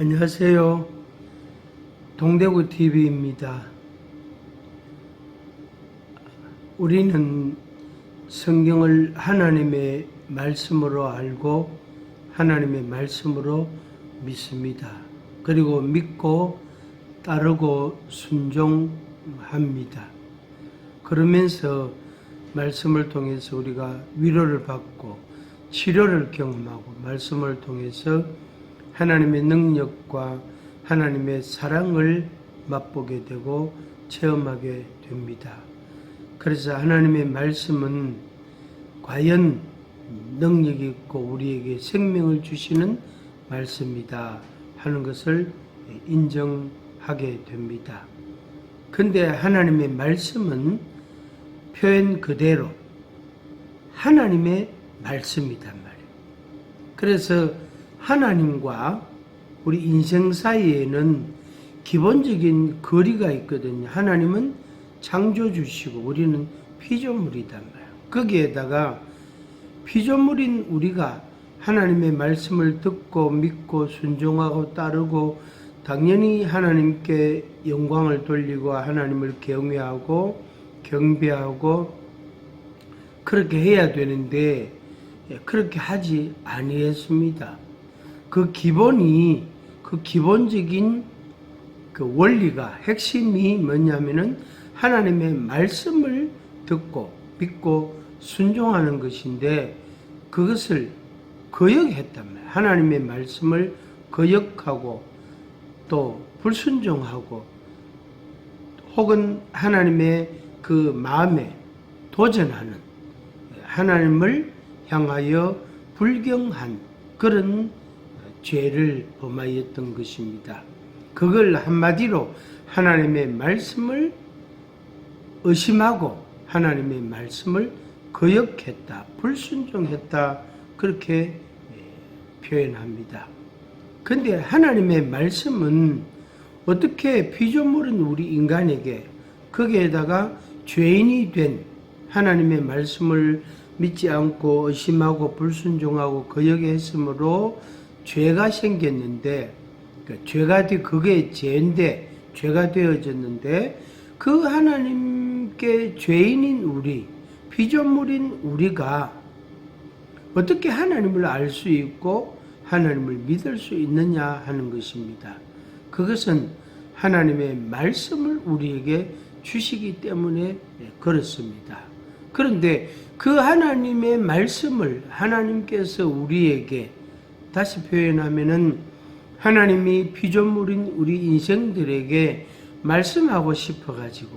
안녕하세요. 동대구 TV입니다. 우리는 성경을 하나님의 말씀으로 알고 하나님의 말씀으로 믿습니다. 그리고 믿고 따르고 순종합니다. 그러면서 말씀을 통해서 우리가 위로를 받고 치료를 경험하고 말씀을 통해서 하나님의 능력과 하나님의 사랑을 맛보게 되고 체험하게 됩니다. 그래서 하나님의 말씀은 과연 능력이 있고 우리에게 생명을 주시는 말씀이다 하는 것을 인정하게 됩니다. 근데 하나님의 말씀은 표현 그대로 하나님의 말씀이단 말이에요. 그래서 하나님과 우리 인생 사이에는 기본적인 거리가 있거든요. 하나님은 창조주시고 우리는 피조물이단 말이에요. 거기에다가 피조물인 우리가 하나님의 말씀을 듣고 믿고 순종하고 따르고 당연히 하나님께 영광을 돌리고 하나님을 경외하고 경배하고 그렇게 해야 되는데 그렇게 하지 아니했습니다. 그 기본적인 그 원리가 핵심이 뭐냐면은 하나님의 말씀을 듣고 믿고 순종하는 것인데 그것을 거역했단 말이에요. 하나님의 말씀을 거역하고 또 불순종하고 혹은 하나님의 그 마음에 도전하는 하나님을 향하여 불경한 그런 죄를 범하였던 것입니다. 그걸 한마디로 하나님의 말씀을 의심하고 하나님의 말씀을 거역했다, 불순종했다 그렇게 표현합니다. 근데 하나님의 말씀은 어떻게 피조물은 우리 인간에게 거기에다가 죄인이 된 하나님의 말씀을 믿지 않고 의심하고 불순종하고 거역했으므로 죄가 생겼는데 그게 죄인데 죄가 되어졌는데 그 하나님께 죄인인 우리 피조물인 우리가 어떻게 하나님을 알 수 있고 하나님을 믿을 수 있느냐 하는 것입니다. 그것은 하나님의 말씀을 우리에게 주시기 때문에 그렇습니다. 그런데 그 하나님의 말씀을 하나님께서 우리에게 다시 표현하면은 하나님이 피조물인 우리 인생들에게 말씀하고 싶어가지고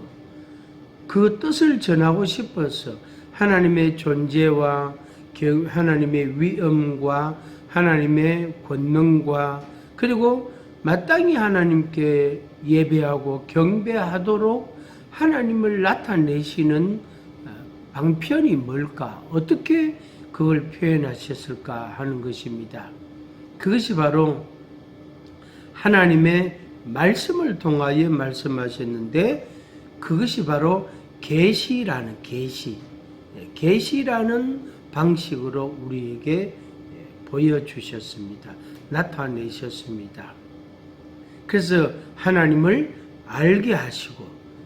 그 뜻을 전하고 싶어서 하나님의 존재와 하나님의 위엄과 하나님의 권능과 그리고 마땅히 하나님께 예배하고 경배하도록 하나님을 나타내시는 방편이 뭘까? 어떻게 그걸 표현하셨을까 하는 것입니다. 그것이 바로 하나님의 말씀을 통하여 말씀하셨는데 그것이 바로 계시라는 계시라는 방식으로 우리에게 보여주셨습니다. 나타내셨습니다. 그래서 하나님을 알게 하시고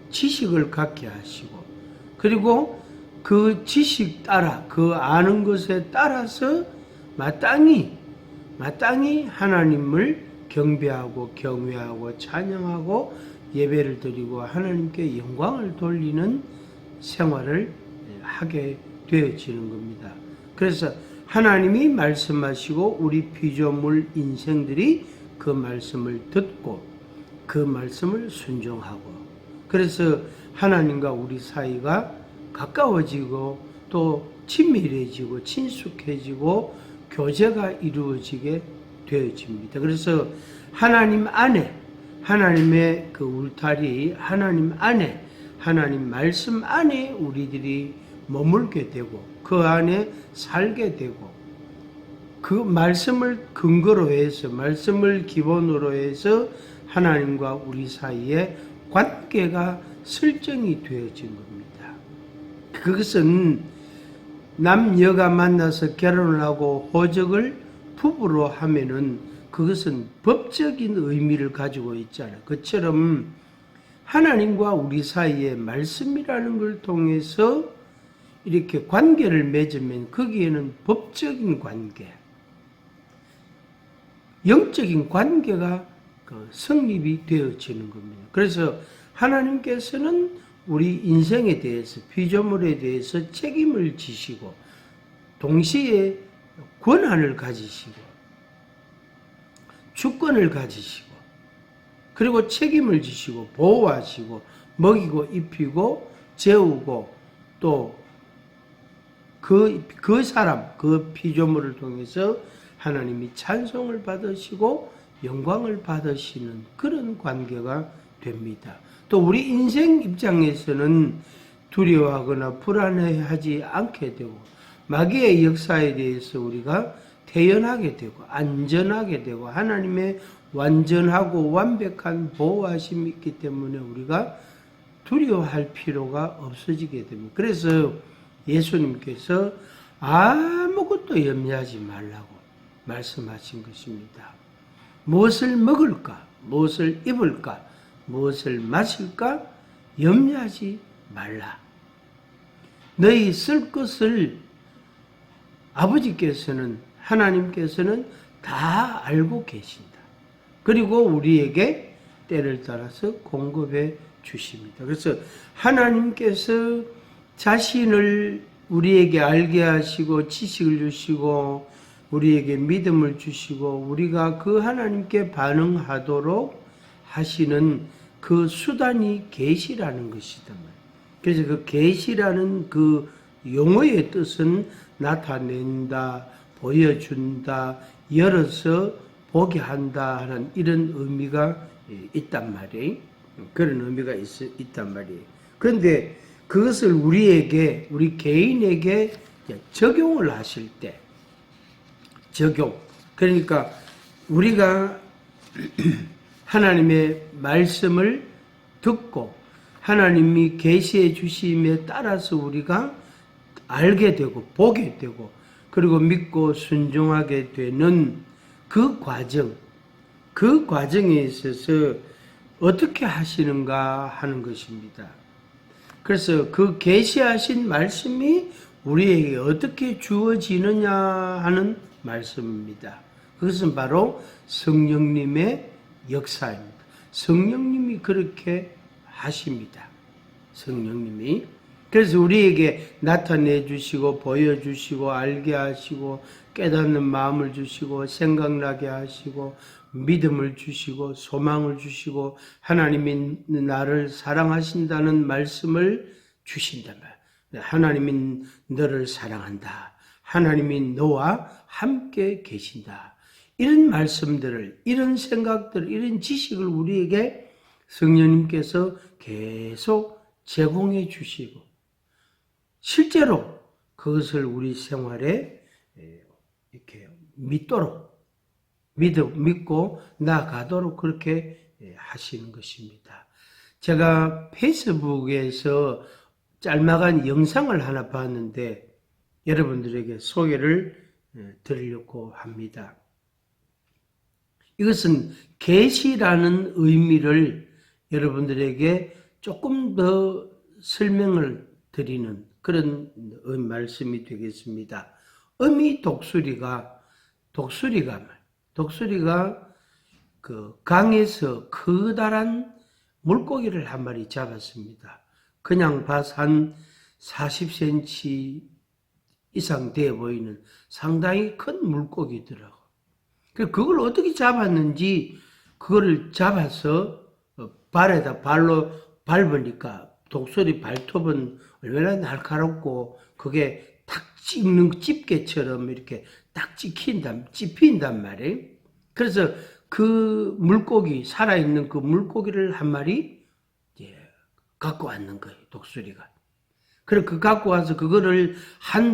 지식을 갖게 하시고 그리고 그 지식 따라 그 아는 것에 따라서 마땅히 하나님을 경배하고 경외하고 찬양하고 예배를 드리고 하나님께 영광을 돌리는 생활을 하게 되어지는 겁니다. 그래서 하나님이 말씀하시고 우리 피조물 인생들이 그 말씀을 듣고 그 말씀을 순종하고 그래서 하나님과 우리 사이가 가까워지고 또 친밀해지고 친숙해지고 교제가 이루어지게 되어집니다. 그래서 하나님 안에 하나님의 그 울타리 하나님 안에 하나님 말씀 안에 우리들이 머물게 되고 그 안에 살게 되고 그 말씀을 근거로 해서 말씀을 기본으로 해서 하나님과 우리 사이에 관계가 설정이 되어진 겁니다. 그것은 남녀가 만나서 결혼을 하고 호적을 부부로 하면은 그것은 법적인 의미를 가지고 있잖아요. 그처럼 하나님과 우리 사이에 말씀이라는 걸 통해서 이렇게 관계를 맺으면 거기에는 법적인 관계, 영적인 관계가 성립이 되어지는 겁니다. 그래서 하나님께서는 우리 인생에 대해서, 피조물에 대해서 책임을 지시고 동시에 권한을 가지시고 주권을 가지시고 그리고 책임을 지시고 보호하시고 먹이고 입히고 재우고 또 그 사람, 그 피조물을 통해서 하나님이 찬송을 받으시고 영광을 받으시는 그런 관계가 됩니다. 또 우리 인생 입장에서는 두려워하거나 불안해하지 않게 되고 마귀의 역사에 대해서 우리가 태연하게 되고 안전하게 되고 하나님의 완전하고 완벽한 보호하심이 있기 때문에 우리가 두려워할 필요가 없어지게 됩니다. 그래서 예수님께서 아무것도 염려하지 말라고 말씀하신 것입니다. 무엇을 먹을까? 무엇을 입을까? 무엇을 마실까? 염려하지 말라. 너희 쓸 것을 아버지께서는, 하나님께서는 다 알고 계신다. 그리고 우리에게 때를 따라서 공급해 주십니다. 그래서 하나님께서 자신을 우리에게 알게 하시고 지식을 주시고 우리에게 믿음을 주시고 우리가 그 하나님께 반응하도록 하시는 그 수단이 계시라는 것이다. 그래서 그 계시라는 그 용어의 뜻은 나타낸다, 보여준다, 열어서 보게 한다 하는 이런 의미가 있단 말이에요. 그런 의미가 있단 말이에요. 그런데 그것을 우리에게, 우리 개인에게 적용을 하실 때, 적용. 그러니까 우리가 하나님의 말씀을 듣고 하나님이 계시해 주심에 따라서 우리가 알게 되고 보게 되고 그리고 믿고 순종하게 되는 그 과정, 그 과정에 있어서 어떻게 하시는가 하는 것입니다. 그래서 그 계시하신 말씀이 우리에게 어떻게 주어지느냐 하는 말씀입니다. 그것은 바로 성령님의 역사입니다. 성령님이 그렇게 하십니다. 성령님이. 그래서 우리에게 나타내 주시고 보여주시고 알게 하시고 깨닫는 마음을 주시고 생각나게 하시고 믿음을 주시고 소망을 주시고 하나님이 나를 사랑하신다는 말씀을 주신단 말이에요. 하나님이 너를 사랑한다. 하나님이 너와 함께 계신다. 이런 말씀들을, 이런 생각들을, 이런 지식을 우리에게 성령님께서 계속 제공해 주시고 실제로 그것을 우리 생활에 이렇게 믿고 나아가도록 그렇게 하시는 것입니다. 제가 페이스북에서 짤막한 영상을 하나 봤는데 여러분들에게 소개를 드리려고 합니다. 이것은 계시라는 의미를 여러분들에게 조금 더 설명을 드리는 그런 말씀이 되겠습니다. 어미 독수리가 그 강에서 커다란 물고기를 한 마리 잡았습니다. 그냥 봐서 한 40cm 이상 돼 보이는 상당히 큰 물고기더라고. 그걸 어떻게 잡았는지 그거를 잡아서 발로 밟으니까 독수리 발톱은 얼마나 날카롭고 그게 탁 찍는 집게처럼 이렇게 딱 찝힌단 말이에요. 그래서 그 물고기, 살아있는 그 물고기를 한 마리 갖고 왔는 거예요, 독수리가. 그래서 그 갖고 와서 그거를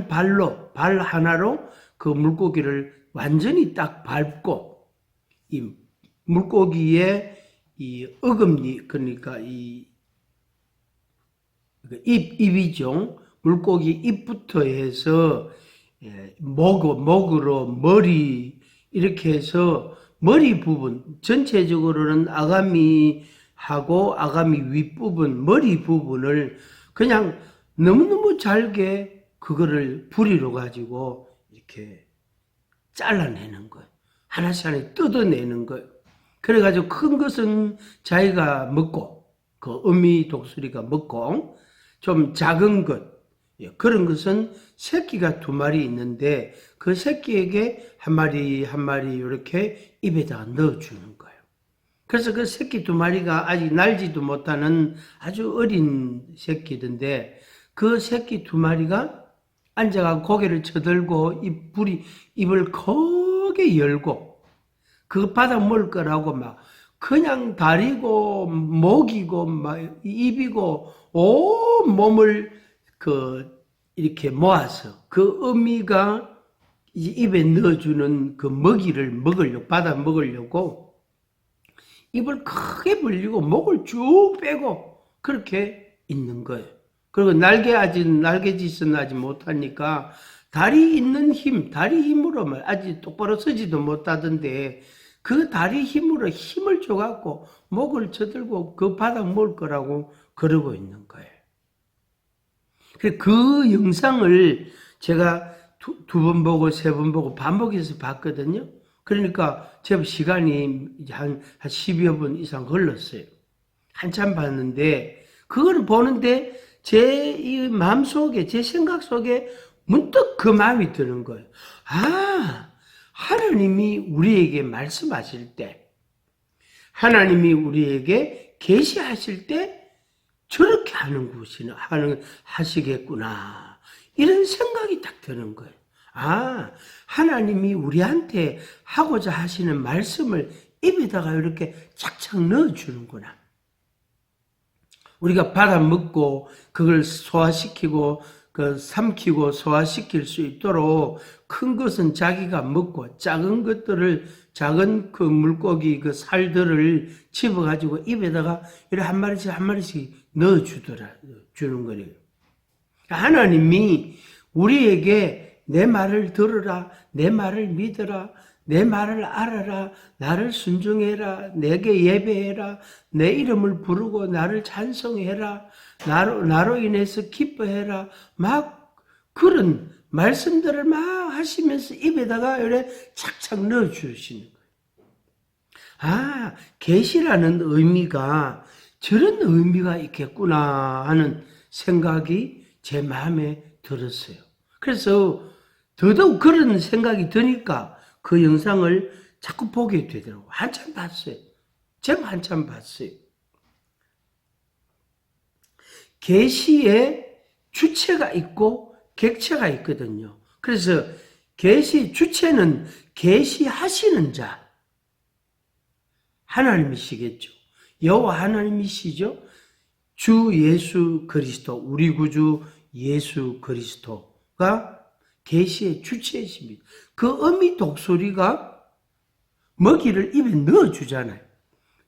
발 하나로 그 물고기를 완전히 딱 밟고 이 물고기의 이 어금니, 그러니까 이 입이죠. 물고기 입부터 해서 목으로 머리 이렇게 해서 머리 부분, 전체적으로는 아가미하고 아가미 윗부분, 머리 부분을 그냥 너무너무 잘게 그거를 부리로 가지고 이렇게 잘라내는 거예요. 하나씩 하나씩 뜯어내는 거예요. 그래가지고 큰 것은 자기가 먹고, 그 어미 독수리가 먹고, 좀 작은 것, 그런 것은 새끼가 2마리 있는데 그 새끼에게 한 마리 한 마리 이렇게 입에다가 넣어주는 거예요. 그래서 그 새끼 2마리가 아직 날지도 못하는 아주 어린 새끼던데 그 새끼 2마리가 앉아가 고개를 쳐들고 입을 크게 열고 그 바닥 먹을 거라고 막 그냥 다리고 목이고 막 입이고 온 몸을 이렇게 모아서 그 어미가 입에 넣어주는 그 먹이를 먹으려고, 받아 먹으려고 입을 크게 벌리고 목을 쭉 빼고 그렇게 있는 거예요. 그리고 날개짓은 아직 못하니까 다리 있는 힘, 다리 힘으로만 아직 똑바로 서지도 못하던데 그 다리 힘으로 힘을 줘갖고 목을 쳐들고 그 바닥 먹을 거라고 그러고 있는 거예요. 그 영상을 제가 2번 보고 3번 보고 반복해서 봤거든요. 그러니까 제법 시간이 한 10여 분 이상 흘렀어요. 한참 봤는데 그걸 보는데 제 이 마음속에 제 생각 속에 문득 그 마음이 드는 거예요. 아, 하나님이 우리에게 말씀하실 때 하나님이 우리에게 계시하실 때 저렇게 하시겠구나. 이런 생각이 딱 드는 거예요. 아, 하나님이 우리한테 하고자 하시는 말씀을 입에다가 이렇게 착착 넣어주는구나. 우리가 받아먹고 그걸 소화시키고 삼키고 소화시킬 수 있도록 큰 것은 자기가 먹고 작은 것들을 작은 그 물고기 그 살들을 집어가지고 입에다가 이렇게 한 마리씩 주는 거예요. 하나님이 우리에게 내 말을 들으라, 내 말을 믿으라, 내 말을 알아라, 나를 순종해라, 내게 예배해라, 내 이름을 부르고 나를 찬송해라, 나로 인해서 기뻐해라, 막 그런 말씀들을 막 하시면서 입에다가 이렇게 착착 넣어주시는 거예요. 아, 계시라는 의미가 저런 의미가 있겠구나 하는 생각이 제 마음에 들었어요. 그래서 더더욱 그런 생각이 드니까 그 영상을 자꾸 보게 되더라고요. 한참 봤어요. 제가 한참 봤어요. 계시에 주체가 있고 객체가 있거든요. 그래서 계시 주체는 계시하시는 자 하나님이시겠죠. 여호와 하나님이시죠. 주 예수 그리스도, 우리 구주 예수 그리스도가 계시의 주체이십니다. 그 어미 독수리가 먹이를 입에 넣어주잖아요.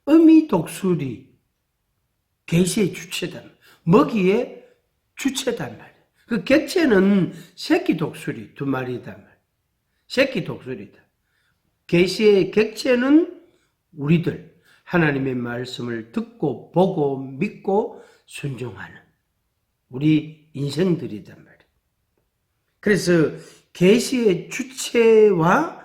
어미 독수리, 계시의 주체단, 먹이의 주체단 말이에요. 그 객체는 새끼 독수리 2마리단 말이에요. 새끼 독수리다. 계시의 객체는 우리들, 하나님의 말씀을 듣고 보고 믿고 순종하는 우리 인생들이단 말이에요. 그래서 계시의 주체와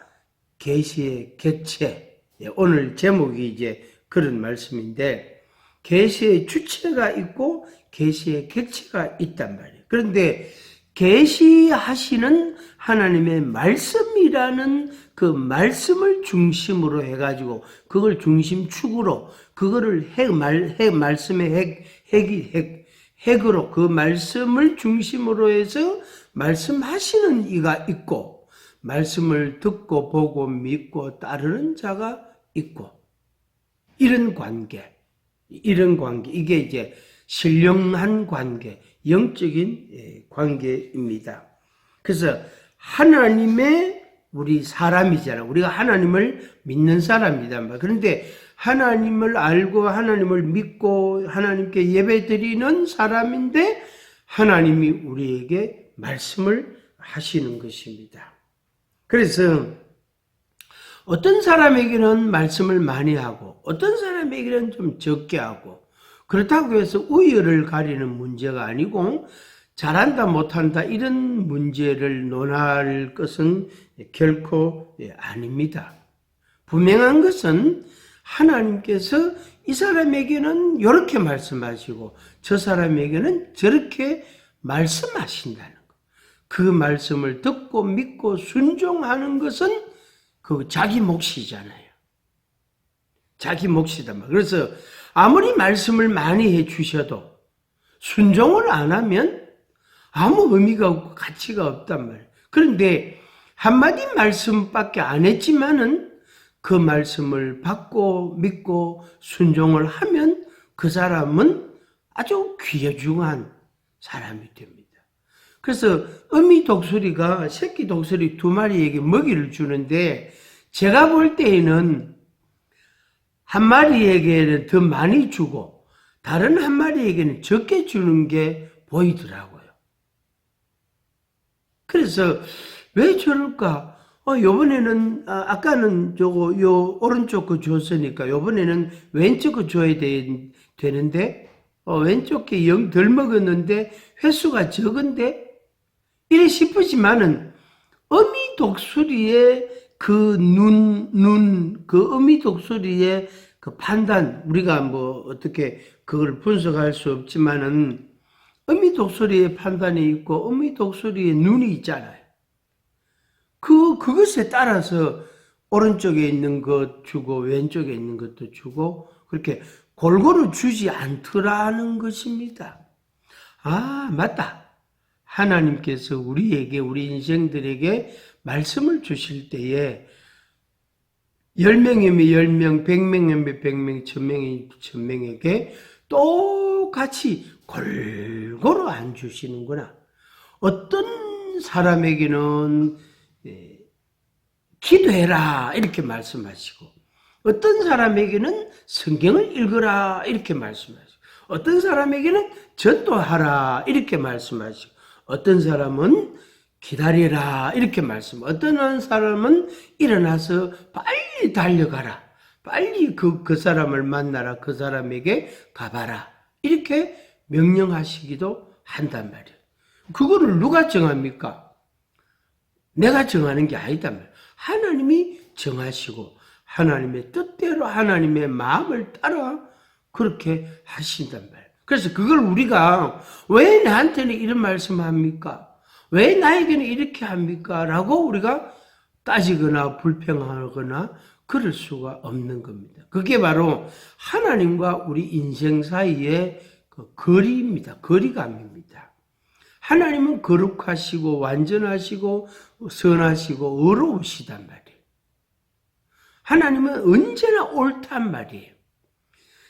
계시의 객체, 오늘 제목이 이제 그런 말씀인데 계시의 주체가 있고 계시의 객체가 있단 말이에요. 그런데 계시하시는 하나님의 말씀이라는 그 말씀을 중심으로 해가지고 그걸 중심축으로 그거를 말씀의 핵으로 그 말씀을 중심으로 해서 말씀하시는 이가 있고 말씀을 듣고 보고 믿고 따르는 자가 있고 이런 관계 이게 이제 신령한 관계, 영적인 관계입니다. 그래서 하나님의 우리 사람이잖아. 우리가 하나님을 믿는 사람이다. 그런데 하나님을 알고 하나님을 믿고 하나님께 예배드리는 사람인데 하나님이 우리에게 말씀을 하시는 것입니다. 그래서 어떤 사람에게는 말씀을 많이 하고 어떤 사람에게는 좀 적게 하고 그렇다고 해서 우열을 가리는 문제가 아니고 잘한다 못한다 이런 문제를 논할 것은 결코 아닙니다. 분명한 것은 하나님께서 이 사람에게는 이렇게 말씀하시고 저 사람에게는 저렇게 말씀하신다는 것. 그 말씀을 듣고 믿고 순종하는 것은 그 자기 몫이잖아요. 자기 몫이단 말이에요. 그래서 아무리 말씀을 많이 해주셔도 순종을 안 하면 아무 의미가 없고 가치가 없단 말이에요. 그런데 한마디 말씀밖에 안 했지만은 그 말씀을 받고 믿고 순종을 하면 그 사람은 아주 귀중한 사람이 됩니다. 그래서 어미 독수리가 새끼 독수리 2마리에게 먹이를 주는데 제가 볼 때에는 한 마리에게는 더 많이 주고 다른 한 마리에게는 적게 주는 게 보이더라고요. 그래서 왜 저럴까? 요번에는, 아까는 요 오른쪽 거 줬으니까 요번에는 왼쪽 거 줘야 되는데, 왼쪽 게 영 덜 먹었는데 횟수가 적은데? 이래 싶으지만은, 어미 독수리의 그 그 어미 독수리의 그 판단, 우리가 뭐 어떻게 그걸 분석할 수 없지만은, 어미 독수리의 판단이 있고, 어미 독수리의 눈이 있잖아요. 그것에 따라서 오른쪽에 있는 것 주고, 왼쪽에 있는 것도 주고, 그렇게 골고루 주지 않더라는 것입니다. 아, 맞다. 하나님께서 우리에게, 우리 인생들에게 말씀을 주실 때에 10명이면 10명, 100명이면 100명, 1000명이면 1000명에게 똑같이 골고루 안 주시는구나. 어떤 사람에게는 기도해라 이렇게 말씀하시고 어떤 사람에게는 성경을 읽어라 이렇게 말씀하시고 어떤 사람에게는 전도하라 이렇게 말씀하시고 어떤 사람은 기다리라 이렇게 어떤 사람은 일어나서 빨리 달려가라 빨리 그 사람을 만나라 그 사람에게 가봐라 이렇게 명령하시기도 한단 말이에요. 그거를 누가 정합니까? 내가 정하는 게 아니단 말이에요. 하나님이 정하시고 하나님의 뜻대로 하나님의 마음을 따라 그렇게 하신단 말이에요. 그래서 그걸 우리가 왜 나한테는 이런 말씀합니까? 왜 나에게는 이렇게 합니까? 라고 우리가 따지거나 불평하거나 그럴 수가 없는 겁니다. 그게 바로 하나님과 우리 인생 사이의 그 거리입니다. 거리감입니다. 하나님은 거룩하시고 완전하시고 선하시고 의로우시단 말이에요. 하나님은 언제나 옳단 말이에요.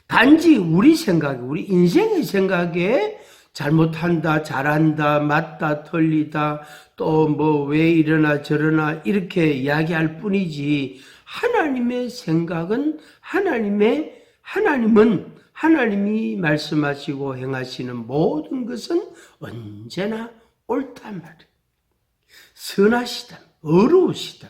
단지 우리 생각에, 우리 인생의 생각에 잘못한다, 잘한다, 맞다, 틀리다, 또 뭐 왜 이러나 저러나 이렇게 이야기할 뿐이지 하나님의 생각은 하나님이 말씀하시고 행하시는 모든 것은 언제나 옳단 말이에요. 선하시다, 의로우시다.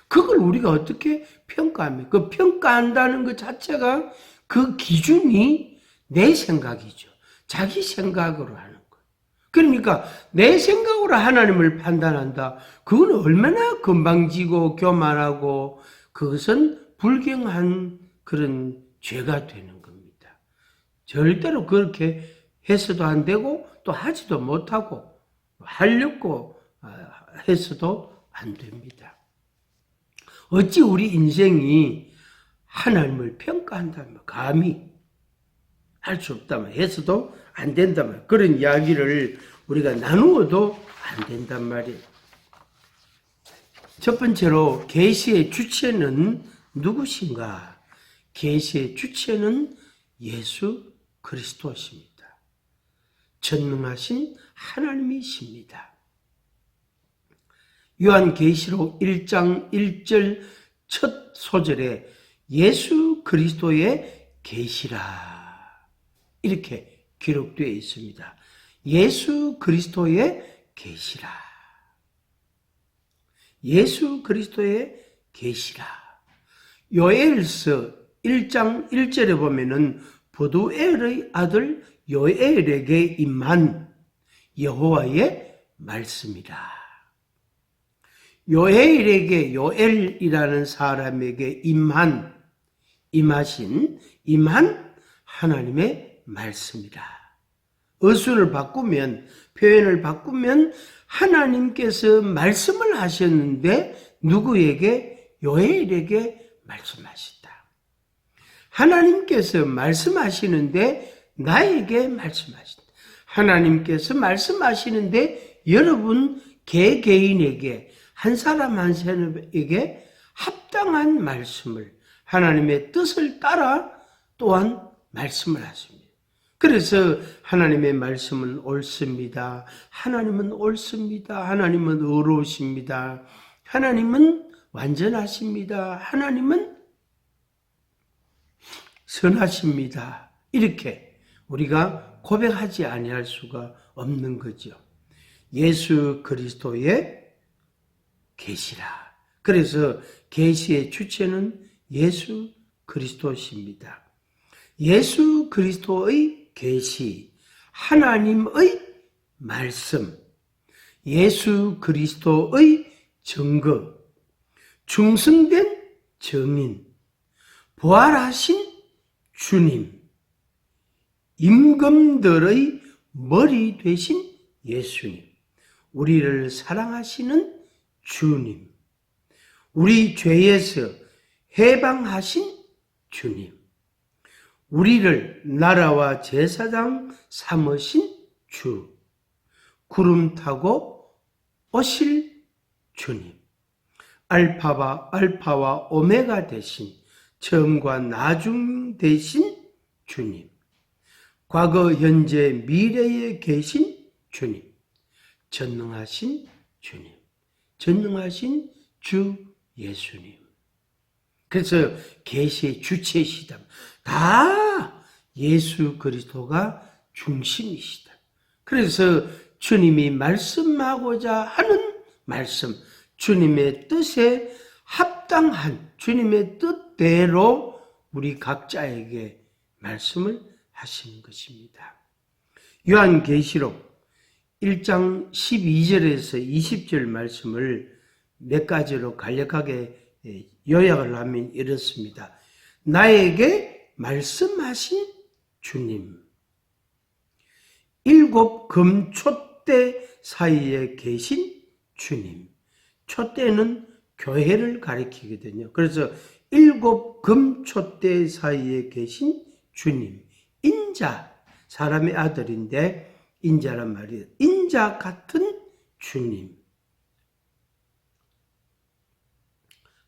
그걸 우리가 어떻게 평가합니까? 그 평가한다는 것 자체가 그 기준이 내 생각이죠. 자기 생각으로 하는 거예요. 그러니까 내 생각으로 하나님을 판단한다. 그건 얼마나 건방지고 교만하고 그것은 불경한 그런 죄가 되는 겁니다. 절대로 그렇게 해서도 안 되고 또 하지도 못하고 하려고 해서도 안 됩니다. 어찌 우리 인생이 하나님을 평가한다면 감히 할 수 없다면 해서도 안 된다면 그런 이야기를 우리가 나누어도 안 된단 말이에요. 첫 번째로 계시의 주체는 누구신가? 계시의 주체는 예수 그리스도십니다. 전능하신 하나님이십니다. 요한계시록 1장 1절 첫 소절에 예수 그리스도의 계시라 이렇게 기록되어 있습니다. 예수 그리스도의 계시라. 예수 그리스도의 계시라. 요엘서 1장 1절에 보면은 부두엘의 아들 요엘에게 임한 여호와의 말씀이라. 요엘이라는 사람에게 임한 하나님의 말씀이라. 어순을 바꾸면, 표현을 바꾸면 하나님께서 말씀을 하셨는데 누구에게? 요엘에게 말씀하셨다. 하나님께서 말씀하시는데 나에게 말씀하신다. 하나님께서 말씀하시는데 여러분 개개인에게, 한 사람 한 사람에게 합당한 말씀을, 하나님의 뜻을 따라 또한 말씀을 하십니다. 그래서 하나님의 말씀은 옳습니다. 하나님은 옳습니다. 하나님은 의로우십니다. 하나님은 완전하십니다. 하나님은 선하십니다. 이렇게 우리가 고백하지 아니할 수가 없는 거죠. 예수 그리스도의 계시라. 그래서 계시의 주체는 예수 그리스도십니다. 예수 그리스도의 계시, 하나님의 말씀, 예수 그리스도의 증거, 중성된 증인, 부활하신 주님, 임금들의 머리 되신 예수님, 우리를 사랑하시는 주님, 우리 죄에서 해방하신 주님, 우리를 나라와 제사장 삼으신 주, 구름 타고 오실 주님, 알파와 오메가 되신, 처음과 나중 되신 주님, 과거, 현재, 미래에 계신 주님, 전능하신 주님, 전능하신 주 예수님. 그래서 계시의 주체시다. 다 예수 그리스도가 중심이시다. 그래서 주님이 말씀하고자 하는 말씀, 주님의 뜻에 합당한 주님의 뜻대로 우리 각자에게 말씀을 하시는 것입니다. 요한계시록 1장 12절에서 20절 말씀을 몇 가지로 간략하게 요약을 하면 이렇습니다. 나에게 말씀하신 주님, 7 금촛대 사이에 계신 주님. 촛대는 교회를 가리키거든요. 그래서 7 금촛대 사이에 계신 주님, 인자, 사람의 아들인데 인자란 말이에요. 인자 같은 주님.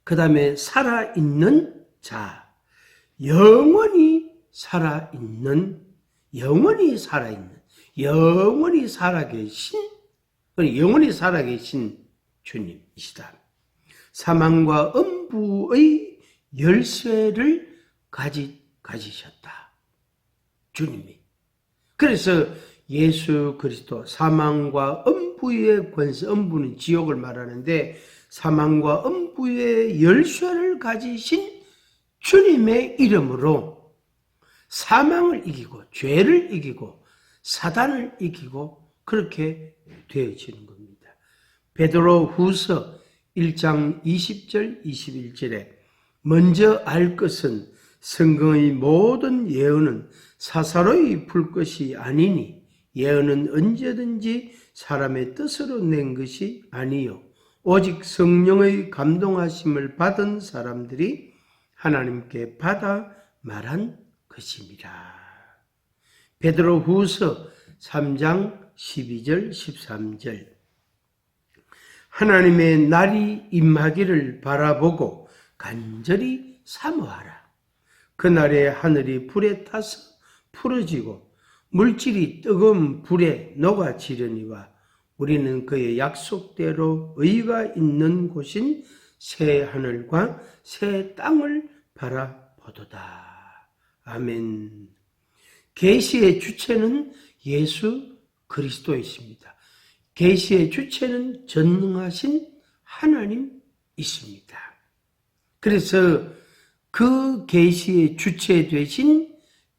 그 다음에 살아있는 자, 영원히 살아계신, 영원히 살아계신 주님이시다. 사망과 음부의 열쇠를 가지셨다. 주님이. 그래서 예수 그리스도, 사망과 음부의 권세, 음부는 지옥을 말하는데 사망과 음부의 열쇠를 가지신 주님의 이름으로 사망을 이기고 죄를 이기고 사단을 이기고 그렇게 되어지는 겁니다. 베드로후서 1장 20절 21절에 먼저 알 것은 성경의 모든 예언은 사사로이 풀 것이 아니니 예언은 언제든지 사람의 뜻으로 낸 것이 아니요 오직 성령의 감동하심을 받은 사람들이 하나님께 받아 말한 것입니다. 베드로후서 3장 12절 13절 하나님의 날이 임하기를 바라보고 간절히 사모하라. 그날에 하늘이 불에 타서 풀어지고 물질이 뜨거운 불에 녹아지려니와 우리는 그의 약속대로 의가 있는 곳인 새 하늘과 새 땅을 바라보도다. 아멘. 계시의 주체는 예수 그리스도이십니다. 계시의 주체는 전능하신 하나님이십니다. 그래서 그 계시의 주체 되신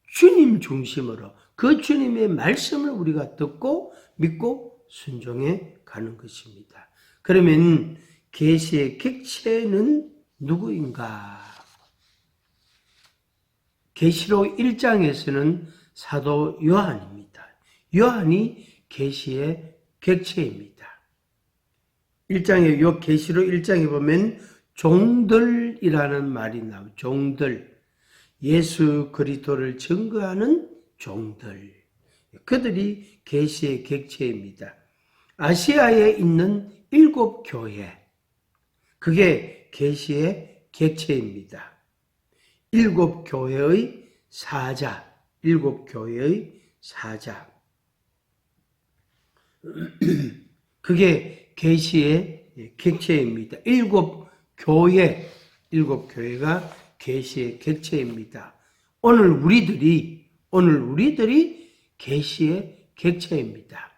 주님 중심으로 그 주님의 말씀을 우리가 듣고 믿고 순종해 가는 것입니다. 그러면 계시의 객체는 누구인가? 계시록 1장에서는 사도 요한입니다. 요한이 계시의 객체입니다. 1장에 요 계시록 1장에 보면 종들이라는 말이 나오죠. 종들. 예수 그리스도를 증거하는 종들. 그들이 계시의 객체입니다. 아시아에 있는 7교회. 그게 계시의 객체입니다. 7교회의 사자. 7교회의 사자. 그게 계시의 객체입니다. 7교회가 계시의 객체입니다. 오늘 우리들이 계시의 객체입니다.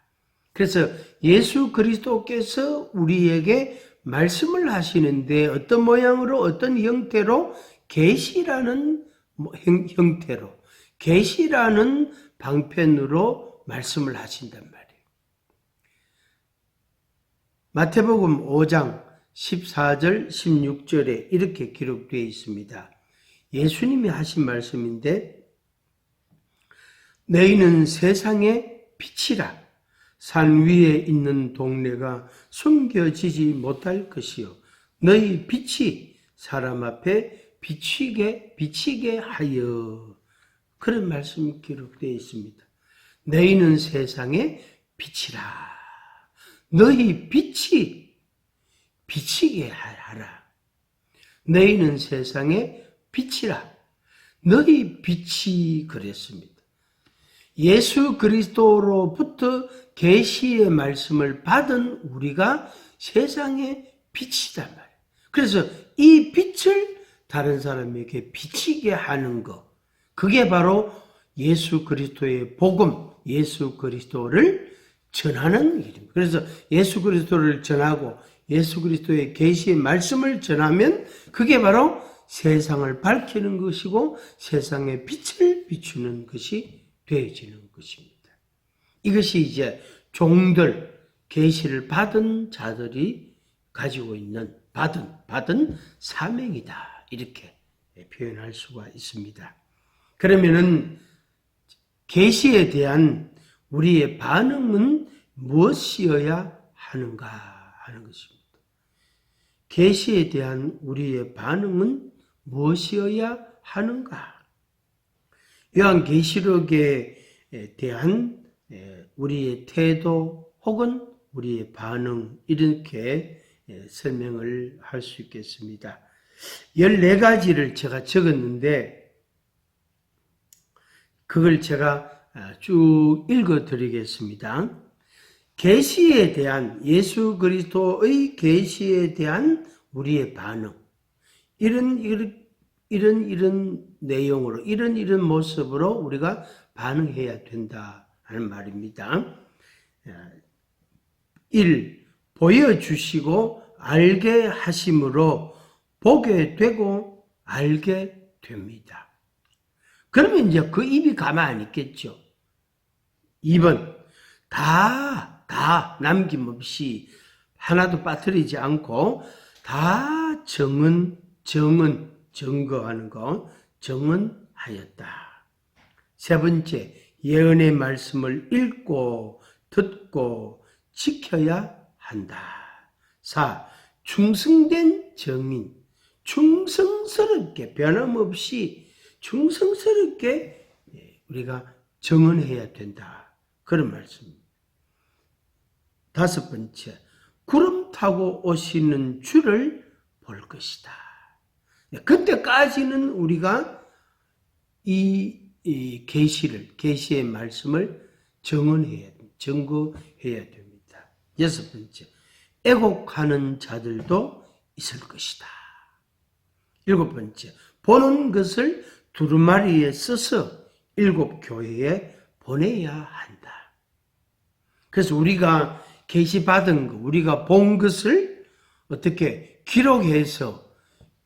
그래서 예수 그리스도께서 우리에게 말씀을 하시는데 어떤 모양으로 어떤 형태로 계시라는 형태로 계시라는 방편으로 말씀을 하신단 말이에요. 마태복음 5장 14절 16절에 이렇게 기록되어 있습니다. 예수님이 하신 말씀인데 너희는 세상의 빛이라. 산 위에 있는 동네가 숨겨지지 못할 것이요 너희 빛이 사람 앞에 비치게 하여. 그런 말씀이 기록되어 있습니다. 너희는 세상의 빛이라. 너희 빛이 비치게 하라. 너희는 세상의 빛이라. 너희 빛이 그랬습니다. 예수 그리스도로부터 계시의 말씀을 받은 우리가 세상의 빛이단 말이에요. 그래서 이 빛을 다른 사람에게 비치게 하는 것, 그게 바로 예수 그리스도의 복음, 예수 그리스도를 전하는 일입니다. 그래서 예수 그리스도를 전하고 예수 그리스도의 계시의 말씀을 전하면 그게 바로 세상을 밝히는 것이고 세상의 빛을 비추는 것이 되어지는 것입니다. 이것이 이제 종들, 계시를 받은 자들이 가지고 있는 받은 사명이다. 이렇게 표현할 수가 있습니다. 그러면은 계시에 대한 우리의 반응은 무엇이어야 하는가 하는 것입니다. 계시에 대한 우리의 반응은 무엇이어야 하는가? 요한계시록에 대한 우리의 태도 혹은 우리의 반응 이렇게 설명을 할 수 있겠습니다. 14가지를 제가 적었는데 그걸 제가 쭉 읽어드리겠습니다. 계시에 대한 예수 그리스도의 계시에 대한 우리의 반응 이런 내용으로 이런 모습으로 우리가 반응해야 된다 하는 말입니다. 1. 보여주시고 알게 하심으로 보게 되고 알게 됩니다. 그러면 이제 그 입이 가만히 있겠죠. 2번. 다 남김없이 하나도 빠뜨리지 않고 다 증거하는 거, 증언하였다. 3번째, 예언의 말씀을 읽고 듣고 지켜야 한다. 4. 충성된 정인, 충성스럽게 변함없이 충성스럽게 우리가 증언해야 된다. 그런 말씀입니다. 5번째, 구름 타고 오시는 주를 볼 것이다. 그때까지는 우리가 이 계시의 말씀을 증거해야 됩니다. 6번째, 애곡하는 자들도 있을 것이다. 7번째, 보는 것을 두루마리에 써서 7교회에 보내야 한다. 그래서 우리가 계시받은 것, 우리가 본 것을 어떻게 기록해서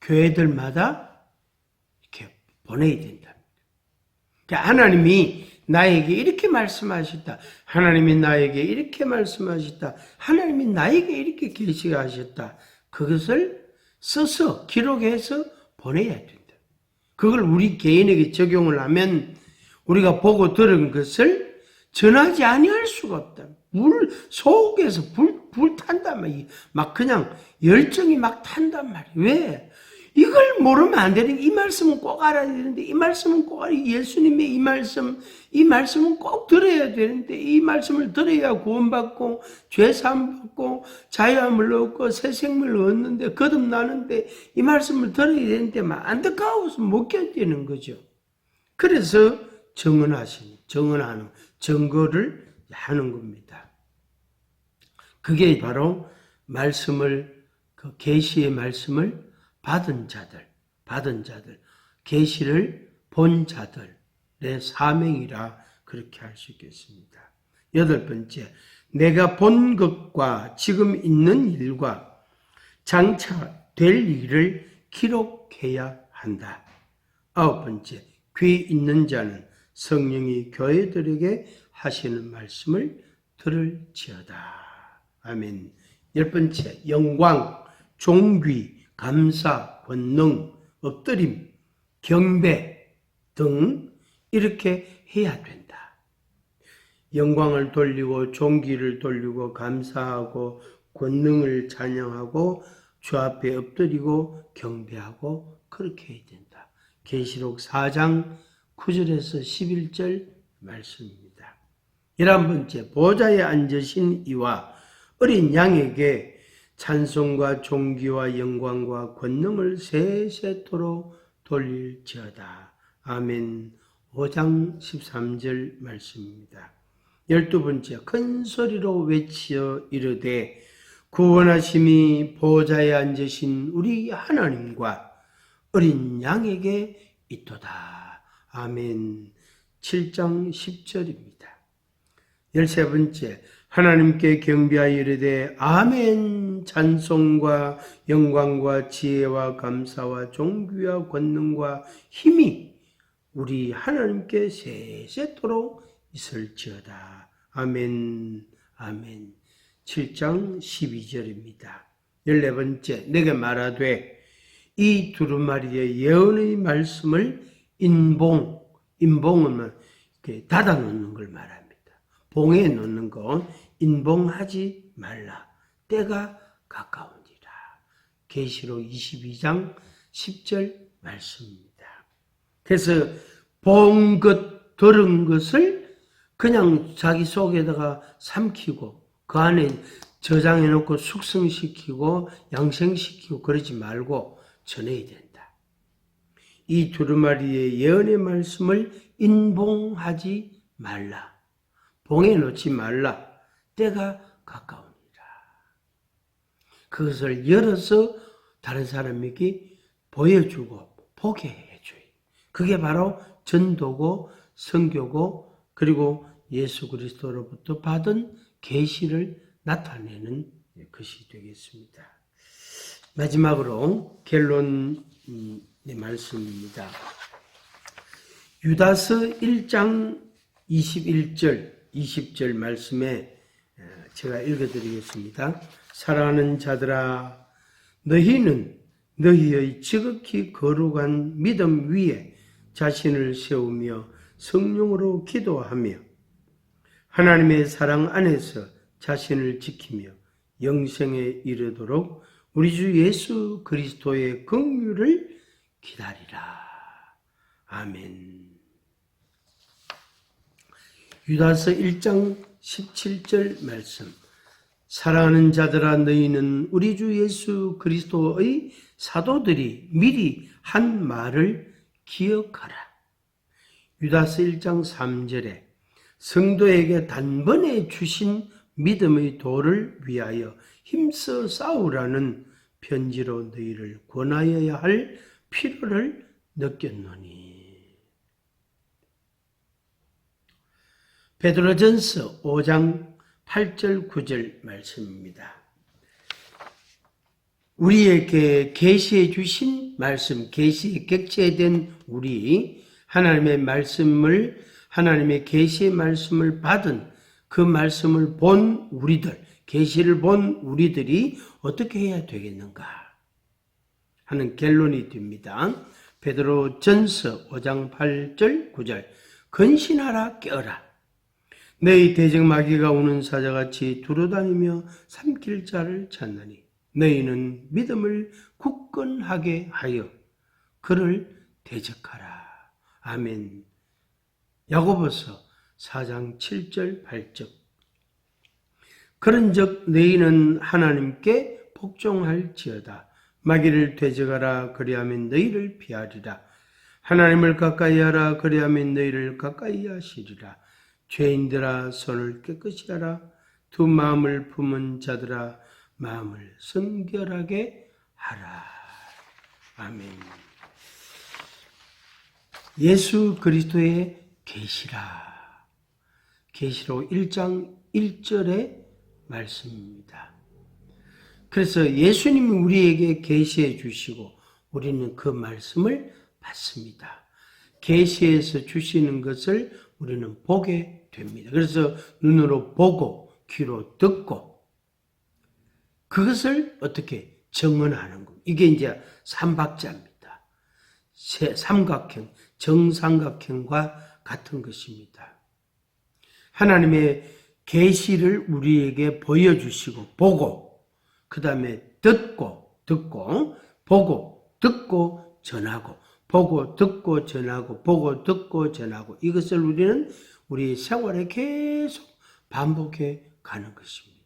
교회들마다 보내야 된다. 그러니까 하나님이 나에게 이렇게 말씀하셨다. 하나님이 나에게 이렇게 말씀하셨다. 하나님이 나에게 이렇게 계시하셨다. 그것을 써서 기록해서 보내야 된다. 그걸 우리 개인에게 적용을 하면 우리가 보고 들은 것을 전하지 아니할 수가 없다. 물 속에서 불 탄단 말이야. 막 그냥 열정이 막 탄단 말이야. 왜? 이걸 모르면 안 되는 게, 이 말씀은 꼭 알아야 되는데, 이 말씀은 꼭 알아야, 예수님의 이 말씀은 꼭 들어야 되는데, 이 말씀을 들어야 구원받고, 죄사함 받고, 자유함을 얻고, 새 생명을 얻는데, 거듭나는데, 이 말씀을 들어야 되는데, 막 안타까워서 못 견디는 거죠. 그래서 정언하는, 증거를 하는 겁니다. 그게 바로 말씀을, 그 계시의 말씀을 받은 자들, 계시를 본 자들의 사명이라 그렇게 할 수 있겠습니다. 8번째, 내가 본 것과 지금 있는 일과 장차 될 일을 기록해야 한다. 9번째, 귀 있는 자는 성령이 교회들에게 하시는 말씀을 들을지어다. 아멘. 10번째, 영광, 존귀, 감사, 권능, 엎드림, 경배 등 이렇게 해야 된다. 영광을 돌리고 존귀를 돌리고 감사하고 권능을 찬양하고 주 앞에 엎드리고 경배하고 그렇게 해야 된다. 계시록 4장 9절에서 11절 말씀입니다. 11번째, 보좌에 앉으신 이와 어린 양에게 찬송과 존귀와 영광과 권능을 세세토록 돌릴지어다. 아멘. 5장 13절 말씀입니다. 12번째, 큰 소리로 외치어 이르되 구원하심이 보좌에 앉으신 우리 하나님과 어린 양에게 있도다. 아멘. 7장 10절입니다. 13번째, 하나님께 경배하여 이르되 아멘. 찬송과 영광과 지혜와 감사와 존귀와 권능과 힘이 우리 하나님께 세세토록 있을지어다. 아멘. 아멘. 7장 12절입니다. 14번째, 내게 말하되 이 두루마리의 예언의 말씀을 인봉은 닫아 놓는 걸 말합니다. 봉에 놓는 건 인봉하지 말라. 때가 가까우니라. 계시록 22장 10절 말씀입니다. 그래서 본 것, 들은 것을 그냥 자기 속에다가 삼키고 그 안에 저장해 놓고 숙성시키고 양생시키고 그러지 말고 전해야 된다. 이 두루마리의 예언의 말씀을 인봉하지 말라. 봉에 놓지 말라. 때가 가까우니라. 그것을 열어서 다른 사람에게 보여주고 보게 해줘요. 그게 바로 전도고 선교고 그리고 예수 그리스도로부터 받은 계시를 나타내는 것이 되겠습니다. 마지막으로 결론의 말씀입니다. 유다서 1장 21절 20절 말씀에 제가 읽어드리겠습니다. 사랑하는 자들아, 너희는 너희의 지극히 거룩한 믿음 위에 자신을 세우며 성령으로 기도하며 하나님의 사랑 안에서 자신을 지키며 영생에 이르도록 우리 주 예수 그리스도의 긍휼을 기다리라. 아멘. 유다서 1장 17절 말씀. 사랑하는 자들아, 너희는 우리 주 예수 그리스도의 사도들이 미리 한 말을 기억하라. 유다서 1장 3절에 성도에게 단번에 주신 믿음의 도를 위하여 힘써 싸우라는 편지로 너희를 권하여야 할 필요를 느꼈노니. 베드로전서 5장 8절 9절 말씀입니다. 우리에게 계시해 주신 말씀, 계시에 객체된 우리, 하나님의 계시의 말씀을 받은 그 말씀을 본 우리들, 계시를 본 우리들이 어떻게 해야 되겠는가 하는 결론이 됩니다. 베드로 전서 5장 8절 9절 근신하라 깨어라. 너희 대적마귀가 우는 사자같이 두루다니며 삼킬 자를 찾나니 너희는 믿음을 굳건하게 하여 그를 대적하라. 아멘. 야고보서 4장 7절 8절 그런즉 너희는 하나님께 복종할지어다. 마귀를 대적하라. 그리하면 너희를 피하리라. 하나님을 가까이 하라. 그리하면 너희를 가까이 하시리라. 죄인들아 손을 깨끗이 하라. 두 마음을 품은 자들아 마음을 순결하게 하라. 아멘. 예수 그리스도의 계시라. 계시록 1장 1절의 말씀입니다. 그래서 예수님이 우리에게 계시해 주시고 우리는 그 말씀을 받습니다. 계시해서 주시는 것을 우리는 보게 됩니다. 그래서 눈으로 보고 귀로 듣고 그것을 어떻게 정언하는 겁니다. 이게 이제 삼박자입니다. 삼각형, 정삼각형과 같은 것입니다. 하나님의 계시를 우리에게 보여주시고 보고 그 다음에 듣고 보고 듣고 전하고 보고 듣고 전하고 보고 듣고 전하고 이것을 우리는 우리 생활에 계속 반복해 가는 것입니다.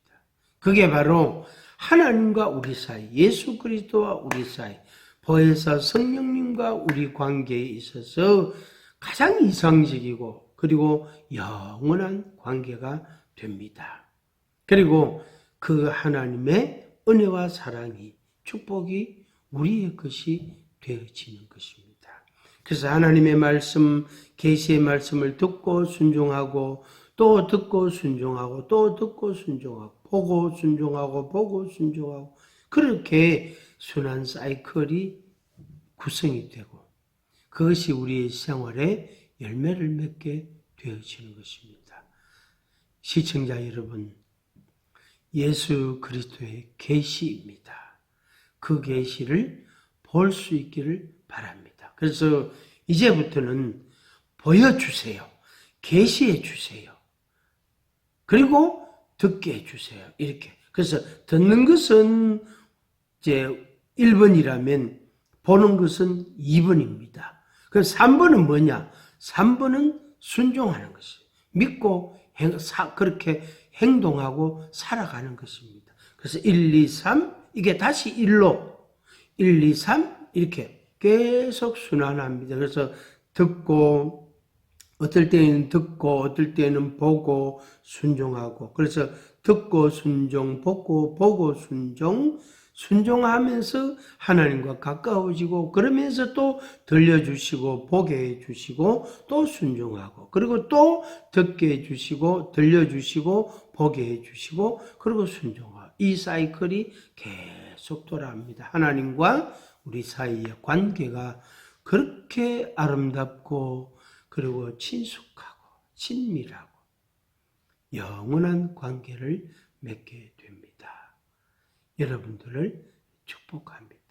그게 바로 하나님과 우리 사이, 예수 그리스도와 우리 사이, 보혜사 성령님과 우리 관계에 있어서 가장 이상적이고 그리고 영원한 관계가 됩니다. 그리고 그 하나님의 은혜와 사랑이, 축복이 우리의 것이 되어지는 것입니다. 그래서 하나님의 말씀, 계시의 말씀을 듣고 순종하고 또 듣고 순종하고 또 듣고 순종하고 보고 순종하고 보고 순종하고 그렇게 순환 사이클이 구성이 되고 그것이 우리의 생활에 열매를 맺게 되어지는 것입니다. 시청자 여러분, 예수 그리스도의 계시입니다. 그 계시를 볼 수 있기를 바랍니다. 그래서 이제부터는 보여주세요. 계시해 주세요. 그리고 듣게 해주세요. 이렇게. 그래서 듣는 것은 이제 1번이라면 보는 것은 2번입니다. 그래서 3번은 뭐냐? 3번은 순종하는 것이에요. 믿고 그렇게 행동하고 살아가는 것입니다. 그래서 1, 2, 3 이게 다시 1로 1, 2, 3 이렇게 계속 순환합니다. 그래서 듣고 어떨 때는 듣고 어떨 때는 보고 순종하고 그래서 듣고 순종 보고 순종 순종하면서 하나님과 가까워지고 그러면서 또 들려주시고 보게 해주시고 또 순종하고 그리고 또 듣게 해주시고 들려주시고 보게 해주시고 그리고 순종하고 이 사이클이 계속 돌아갑니다. 하나님과 우리 사이의 관계가 그렇게 아름답고 그리고 친숙하고 친밀하고 영원한 관계를 맺게 됩니다. 여러분들을 축복합니다.